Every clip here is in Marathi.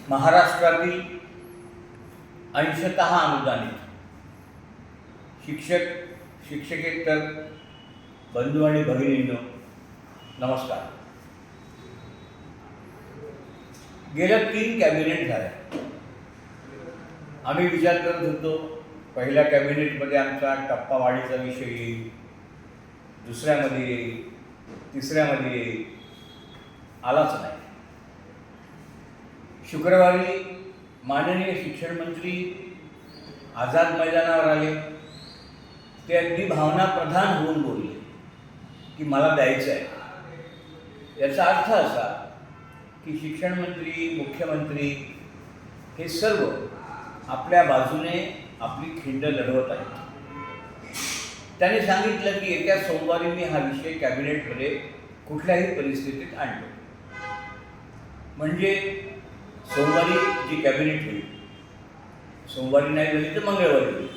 महाराष्ट्रातील अंशतः अनुदानित शिक्षक शिक्षकेतर बंधू आणि भगिनींनो नमस्कार. गेल्या 3 कॅबिनेट झाल्या. आम्ही विचार करत होतो पहिल्या कॅबिनेटमध्ये आमचा टप्पावाढीचा विषय येईल, दुसऱ्यामध्ये येईल, तिसऱ्यामध्ये येईल, आलाच नाही. शुक्रवारी माननीय शिक्षण मंत्री आझाद मैदानावर आले. ते अगदी भावनाप्रधान होऊन बोलले की मला द्यायचं आहे. याचा अर्थ असा की शिक्षण मंत्री, मुख्यमंत्री हे सर्व आपल्या बाजूने आपली खिंड लढवत आहेत. त्यांनी सांगितलं की येत्या सोमवारी मी हा विषय कॅबिनेटमध्ये कुठल्याही परिस्थितीत आणतो. म्हणजे सोमवारी जी कॅबिनेट होईल, सोमवारी नाही झाली तर मंगळवारी होईल,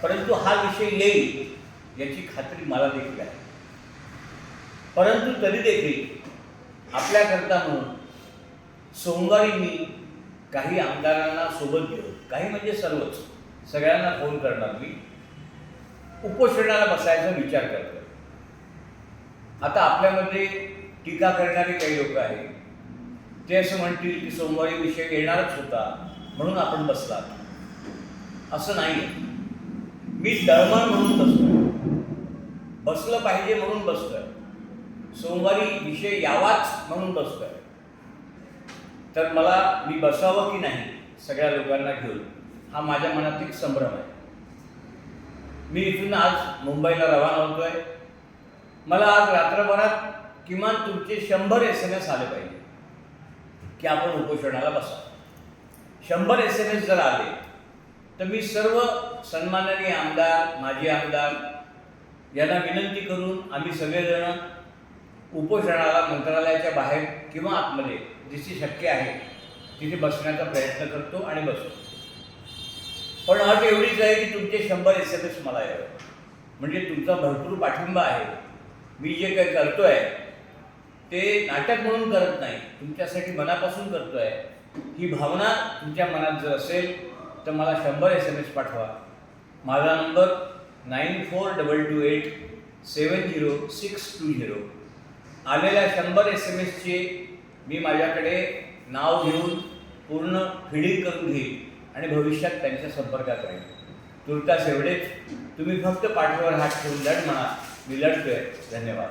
परंतु हा विषय येईल याची खात्री मला देखील आहे. परंतु तरी देखील आपल्याकरता म्हणून सोमवारी मी काही आमदारांना सोबत घेऊन, काही म्हणजे सर्वच, सगळ्यांना फोन करणार, मी उपोषणाला बसायचा विचार करतो. आता आपल्यामध्ये टीका करणारे काही लोक आहेत, ते असं म्हणतील की सोमवारी विषय येणारच होता म्हणून आपण बसलात. असं नाही आहे. मी तळमळ म्हणून बसतोय, बसलं पाहिजे म्हणून बसतोय, सोमवारी विषय यावाच म्हणून बसतोय. तर मी बसावं की नाही सगळ्या लोकांना घेऊन, हा माझ्या मनात एक संभ्रम आहे. मी इथून आज मुंबईला रवाना होतोय. मला आज रात्रभरात किमान तुमचे 100 SMS आले पाहिजे की आपण उपोषणाला बसा. 100 SMS जर आले तर मी सर्व सन्माननीय आमदार, माजी आमदार यांना विनंती करून आम्ही सगळेजण उपोषणाला मंत्रालयाच्या बाहेर किंवा आतमध्ये जिथे शक्य आहे तिथे बसण्याचा प्रयत्न करतो आणि बसतो. पण अट एवढीच आहे की तुमचे 100 SMS मला यावे. म्हणजे तुमचा भरपूर पाठिंबा आहे. मी जे काही करतोय ते नाटक म्हणून करत नाही, तुमच्यासाठी मनापासून करतोय. ही भावना तुमच्या मनात जर असेल तर मला 100 SMS पाठवा. माझा नंबर 9422870620. आलेल्या 100 SMSचे मी माझ्याकडे नाव घेऊन पूर्ण फिडिंग करून घेईन आणि भविष्यात त्यांच्या संपर्कात राहील. तुर्तास एवढेच. तुम्ही फक्त पाठीवर हात ठेवून लढ म्हणा, मी लढतोय. धन्यवाद.